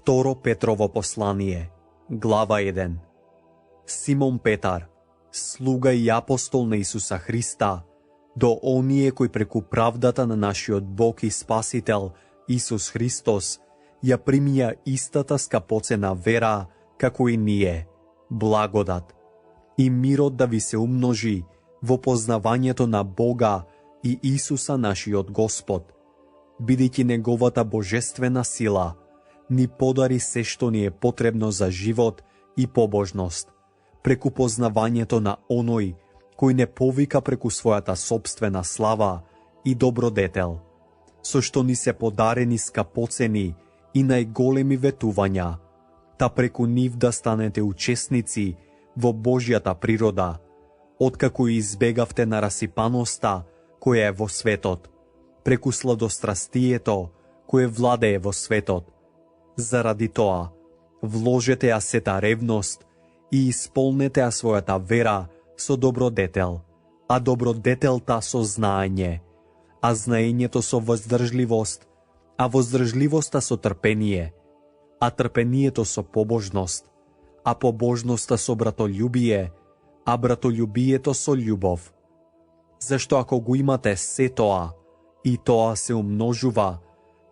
Второ Петрово послание, глава 1. Симон Петар, слуга и апостол на Исуса Христа, до оние кои преку правдата на нашиот Бог и Спасител Исус Христос ја примија истата скапоцена вера како и ние, благодат и мирот да ви се умножи во познавањето на Бога и Исуса нашиот Господ, бидејќи неговата божествена сила ни подари се што ни е потребно за живот и побожност, преку познавањето на оној кој не повика преку својата собствена слава и добродетел, со што ни се подарени скапоцени и најголеми ветувања, та преку нив да станете учесници во Божјата природа, откако избегавте на расипаноста која е во светот, преку сладострастието кое владее во светот. Заради тоа, вложете ја сета ревност и исполнете ја својата вера со добродетел, а добродетелта со знаење, а знаењето со воздржливост, а воздржливоста со трпение, а трпението со побожност, а побожноста со братолюбие, а братолюбието со љубов. Зашто ако го имате се тоа, и тоа се умножува,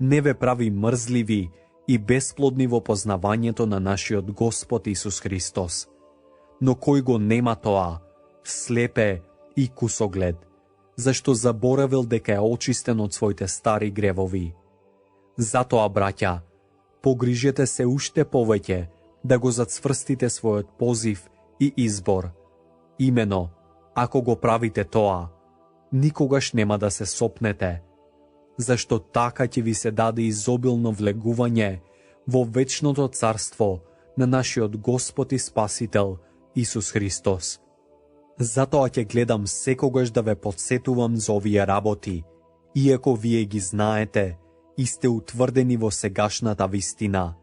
не ве прави мрзливи и бесплодни во познавањето на нашиот Господ Исус Христос. Но кој го нема тоа, слепе и кусоглед, зашто заборавил дека е очистен од своите стари гревови. Затоа, браќа, погрижете се уште повеќе да го зацврстите својот позив и избор. Имено, ако го правите тоа, никогаш нема да се сопнете, зашто така ќе ви се даде изобилно влегување во вечното царство на нашиот Господ и Спасител Исус Христос. Затоа ќе гледам секогаш да ве подсетувам за овие работи, иако вие ги знаете и сте утврдени во сегашната вистина.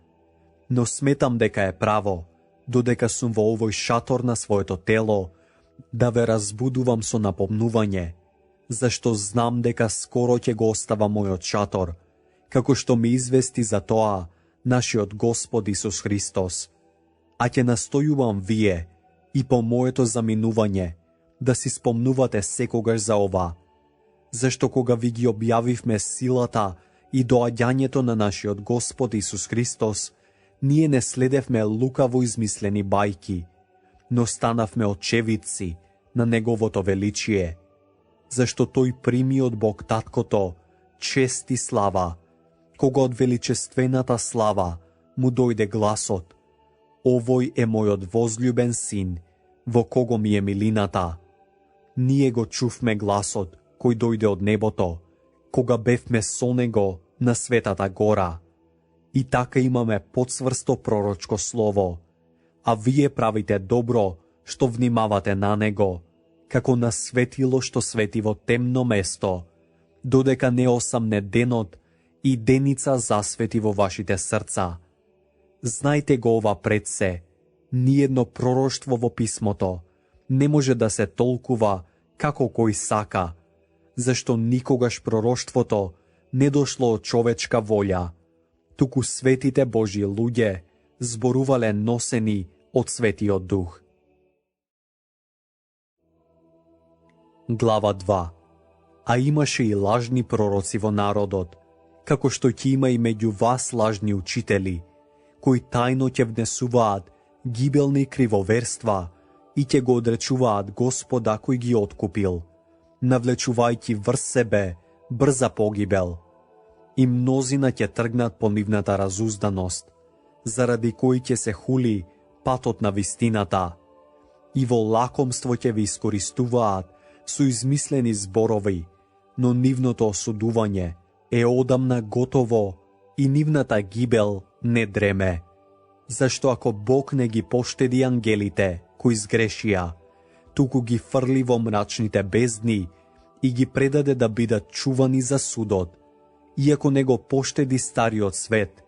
Но сметам дека е право, додека сум во овој шатор на своето тело, да ве разбудувам со напомнување, зашто знам дека скоро ќе го остава мојот шатор, како што ми извести за тоа нашиот Господ Исус Христос. А ќе настојувам вие и по моето заминување да си спомнувате секогаш за ова, зашто кога ви ги објавивме силата и доаѓањето на нашиот Господ Исус Христос, ние не следевме лукаво измислени бајки, но станавме очевидци на Неговото величие, зашто тој прими од Бог Таткото чест и слава, кога од величествената слава му дојде гласот: овој е мојот возљубен син, во кого ми е милината. Ние го чувме гласот кој дојде од небото, кога бевме со него на Светата гора. И така имаме подсврсто пророчко слово, а вие правите добро што внимавате на него, како на светило што свети во темно место, додека не осамне денот и деница засвети во вашите срца. Знајте го ова пред се, ниедно пророштво во писмото не може да се толкува како кој сака, зашто никогаш пророштвото не дошло од човечка волја, туку светите Божји луѓе зборувале носени од Светиот Дух. Глава 2. А имаше и лажни пророци во народот, како што ќе има и меѓу вас лажни учители, кои тајно ќе внесуваат гибелни кривоверства и ќе го одречуваат Господа кој ги откупил, навлечувајќи врз себе брза погибел. И мнозина ќе тргнат по нивната разузданост, заради кои ќе се хули патот на вистината, и во лакомство ќе ви искористуваат со измислени зборови, но нивното осудување е одамна готово и нивната гибел не дреме. Зашто ако Бог не ги поштеди ангелите кои сгрешија, туку ги фрли во мрачните бездни и ги предаде да бидат чувани за судот, иако не го поштеди стариот свет,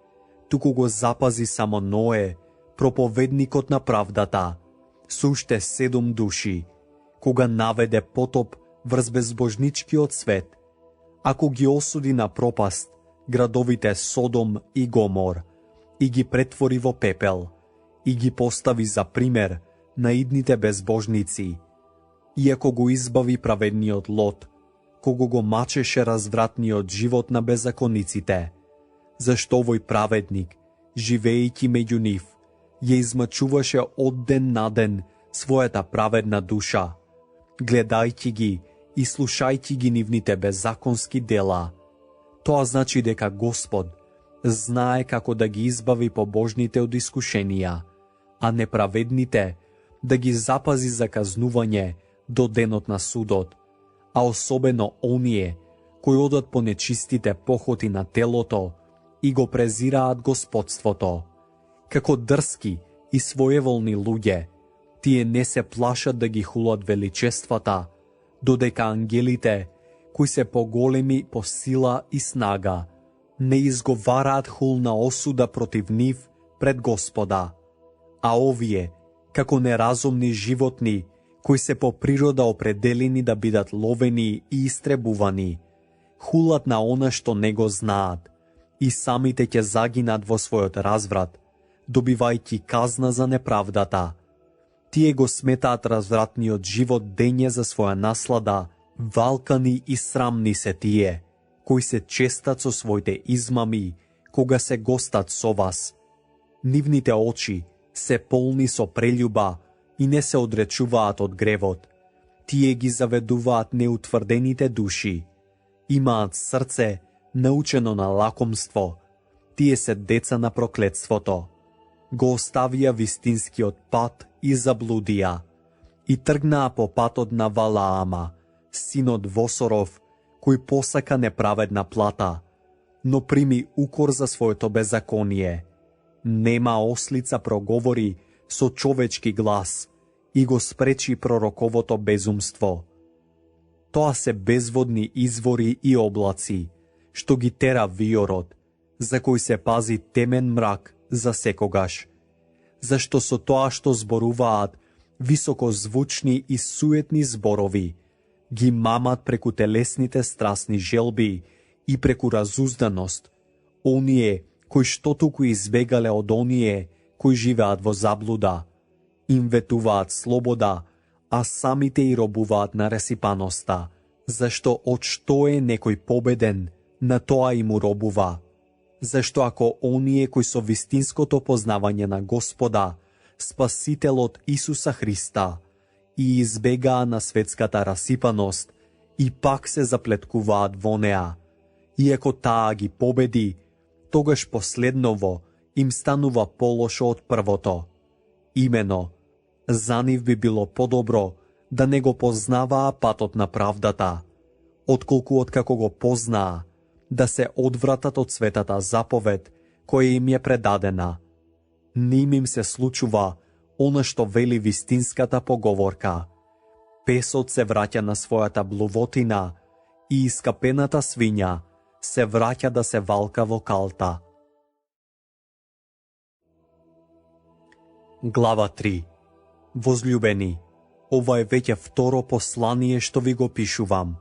туку го запази само Ное, проповедникот на правдата, со уште 7 души, кога наведе потоп врз безбожничкиот свет, ако ги осуди на пропаст градовите Содом и Гомор и ги претвори во пепел, и ги постави за пример на идните безбожници, иако го избави праведниот Лот, кого го мачеше развратниот живот на беззакониците, зашто овој праведник, живеејќи меѓу нив, ја измачуваше од ден на ден својата праведна душа, гледајќи ги и слушајќи ги нивните беззаконски дела. Тоа значи дека Господ знае како да ги избави побожните од искушенија, а неправедните да ги запази за казнување до денот на судот, а особено оние кои одат по нечистите похоти на телото и го презираат господството. Како дрски и своеволни луѓе, тие не се плашат да ги хулат величествата, додека ангелите, кои се поголеми по сила и снага, не изговараат хулна осуда против нив пред Господа. А овие, како неразумни животни, кои се по природа определени да бидат ловени и истребувани, хулат на она што не го знаат, и самите ќе загинат во својот разврат, добивајќи казна за неправдата. Тие го сметаат развратниот живот дење за своја наслада, валкани и срамни се тие, кои се честат со своите измами, кога се гостат со вас. Нивните очи се полни со прељуба и не се одречуваат од гревот. Тие ги заведуваат неутврдените души. Имаат срце научено на лакомство. Тие се деца на проклетството. Го оставија вистинскиот пат и заблудија. И тргнаа по патот на Валаама, синот Восоров, кој посака неправедна плата, но прими укор за своето беззаконие. Нема ослица проговори со човечки глас и го спречи пророковото безумство. Тоа се безводни извори и облаци, што ги тера виорот, за кој се пази темен мрак за секогаш. Зашто со тоа што зборуваат високозвучни и суетни зборови, ги мамат преку телесните страсни желби и преку разузданост, оние кои што туку избегале од оние кои живеат во заблуда, им ветуваат слобода, а самите и робуваат на ресипаноста, зашто од што е некој победен, на тоа им робува. Зашто ако оние кои со вистинското познавање на Господа, Спасителот Исуса Христа, и избегаа на светската расипаност, и пак се заплеткуваат во неа, иако таа ги победи, тогаш последново им станува полошо од првото. Имено, за нив би било подобро да не го познаваа патот на правдата, отколку откако го познаа, да се одвратат од светата заповед која им е предадена. Ним им се случува она што вели вистинската поговорка. Песот се враќа на својата блувотина и искапената свиња се враќа да се валка во калта. Глава 3. Возлюбени, ова е веќе второ послание што ви го пишувам,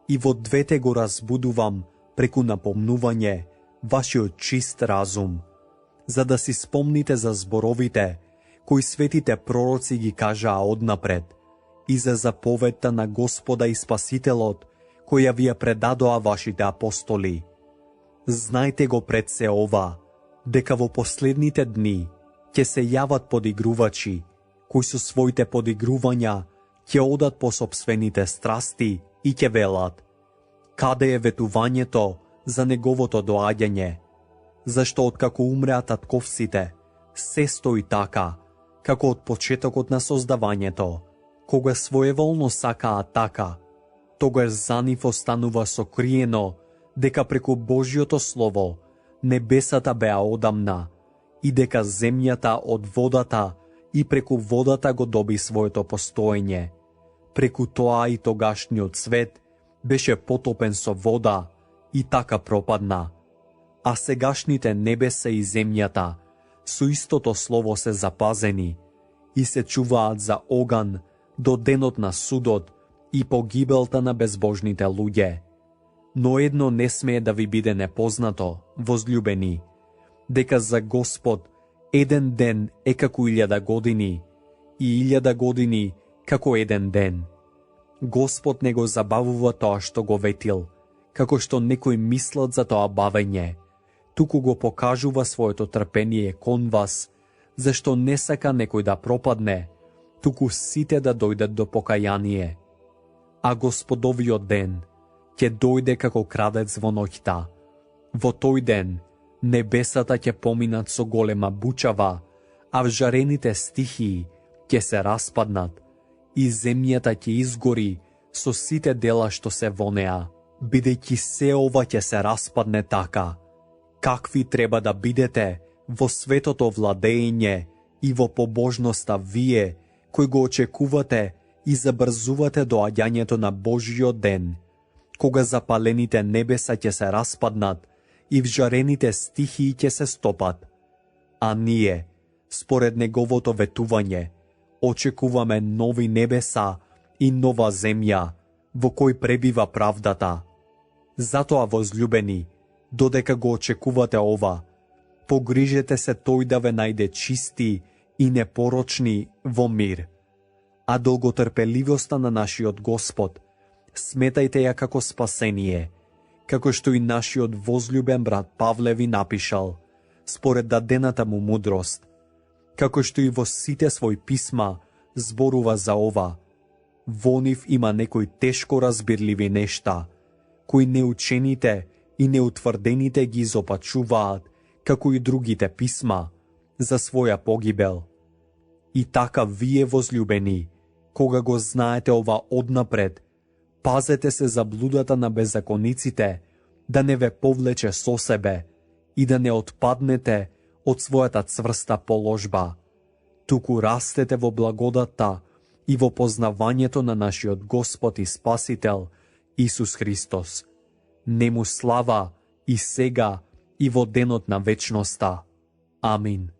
и во двете го разбудувам преку напомнување вашиот чист разум, за да си спомните за зборовите кои светите пророци ги кажаа однапред, и за заповедта на Господа и Спасителот, која ви ја предадоа вашите апостоли. Знајте го пред се ова, дека во последните дни ќе се јават подигрувачи, кои со своите подигрувања ќе одат по сопствените страсти и ќе велат: каде е ветувањето за неговото доаѓање? Зашто откако умреа татковците, се стои така, како од почетокот на создавањето, кога своеволно сакаа така, тогаш за нив останува сокриено дека преку Божјото Слово небесата беа одамна и дека земјата од водата и преку водата го доби своето постоење. Преку тоа и тогашниот свет беше потопен со вода и така пропадна. А сегашните небеса и земјата со истото слово се запазени и се чуваат за оган до денот на судот и погибелта на безбожните луѓе. Но едно не смее да ви биде непознато, возлюбени, дека за Господ еден ден е како 1000 години и 1000 години како еден ден. Господ не го забавува тоа што го ветил, како што некои мислат за тоа бавење, туку го покажува своето трпение кон вас, зашто не сака некој да пропадне, туку сите да дојдат до покаяние. А Господовиот ден ќе дојде како крадец во ноќта. Во тој ден небесата ќе поминат со голема бучава, а вжарените стихии ќе се распаднат и земјата ќе изгори со сите дела што се во неа, бидејќи се ова ќе се распадне така. Какви треба да бидете во светото владење и во побожноста вие, кои го очекувате и забрзувате доаѓањето на Божиот ден, кога запалените небеса ќе се распаднат и вжарените стихии ќе се стопат. А ние, според неговото ветување, очекуваме нови небеса и нова земја, во кој пребива правдата. Затоа, возлюбени, додека го очекувате ова, погрижете се тој да ве најде чисти и непорочни во мир. А долготрпеливоста на нашиот Господ сметајте ја како спасение, како што и нашиот возлюбен брат Павле ви напишал, според дадената му мудрост, како што и во сите своји писма зборува за ова. Во нив има некои тешко разбирливи нешта, кои неучените и неутврдените ги изопачуваат, како и другите писма, за своја погибел. И така вие, возлюбени, кога го знаете ова однапред, пазете се за блудата на беззакониците, да не ве повлече со себе и да не отпаднете од својата цврста положба, туку растете во благодатта и во познавањето на нашиот Господ и Спасител Исус Христос. Нему слава и сега и во денот на вечноста. Амин.